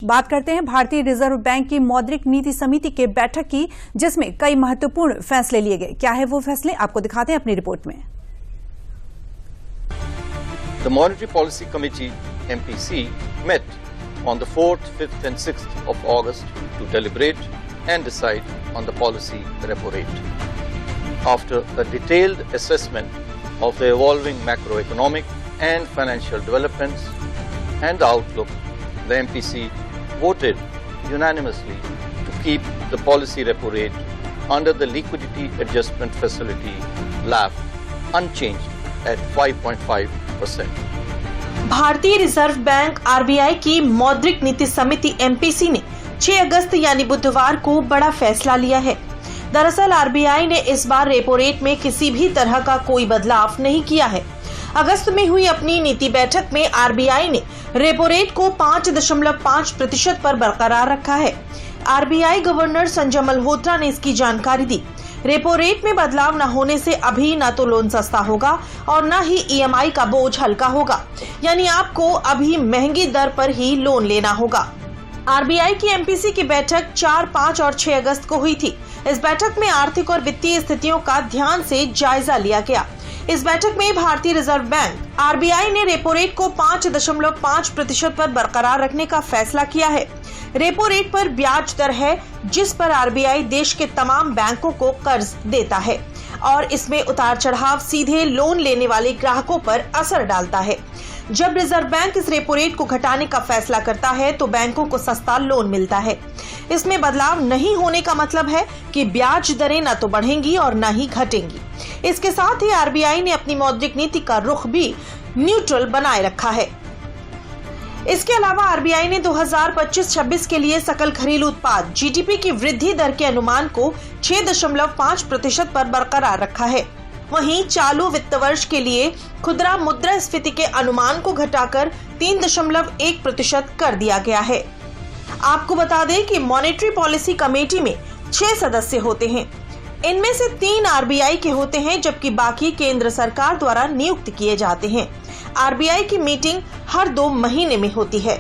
बात करते हैं भारतीय रिजर्व बैंक की मौद्रिक नीति समिति के बैठक की, जिसमें कई महत्वपूर्ण फैसले लिए गए। क्या है वो फैसले, आपको दिखाते हैं अपनी रिपोर्ट में। The Monetary Policy Committee (MPC) met on the 4th, 5th and 6th of August to deliberate and decide on the policy repo rate. After a detailed assessment of the evolving macroeconomic and financial developments and the outlook, the MPC voted unanimously to keep the policy repo rate under the Liquidity Adjustment Facility (LAF) unchanged at 5.5%. भारतीय reserve bank (RBI) की मौद्रिक नीति समिति (MPC) ने 6 अगस्त यानी बुधवार को बड़ा फैसला लिया है। दरअसल RBI ने इस बार रेपो रेट में किसी भी तरह का कोई बदलाव नहीं किया है। अगस्त में हुई अपनी नीति बैठक में RBI ने रेपो रेट को 5.5% पर बरकरार रखा है। RBI गवर्नर संजय मल्होत्रा ने इसकी जानकारी दी। रेपो रेट में बदलाव न होने से अभी न तो लोन सस्ता होगा और न ही EMI का बोझ हल्का होगा, यानी आपको अभी महंगी दर पर ही लोन लेना होगा। RBI की MPC की बैठक 4, 5 और 6 अगस्त को हुई थी। इस बैठक में आर्थिक और वित्तीय स्थितियों का ध्यान से जायजा लिया गया। इस बैठक में भारतीय रिजर्व बैंक RBI ने रेपो रेट को 5.5% पर बरकरार रखने का फैसला किया है। रेपो रेट पर ब्याज दर है जिस पर RBI देश के तमाम बैंकों को कर्ज देता है और इसमें उतार चढ़ाव सीधे लोन लेने वाले ग्राहकों पर असर डालता है। जब रिजर्व बैंक इस रेपो रेट को घटाने का फैसला करता है तो बैंकों को सस्ता लोन मिलता है। इसमें बदलाव नहीं होने का मतलब है कि ब्याज दरें न तो बढ़ेंगी और न ही घटेंगी। इसके साथ ही RBI ने अपनी मौद्रिक नीति का रुख भी न्यूट्रल बनाए रखा है। इसके अलावा RBI ने 2025-26 के लिए सकल घरेलू उत्पाद GDP की वृद्धि दर के अनुमान को 6.5% पर बरकरार रखा है। वहीं चालू वित्त वर्ष के लिए खुदरा मुद्रास्फीति के अनुमान को घटाकर 3.1% कर दिया गया है। आपको बता दें कि मॉनेटरी पॉलिसी कमेटी में 6 सदस्य होते हैं। इनमें से 3 RBI के होते हैं, जबकि बाकी केंद्र सरकार द्वारा नियुक्त किए जाते हैं। RBI की मीटिंग हर 2 महीने में होती है।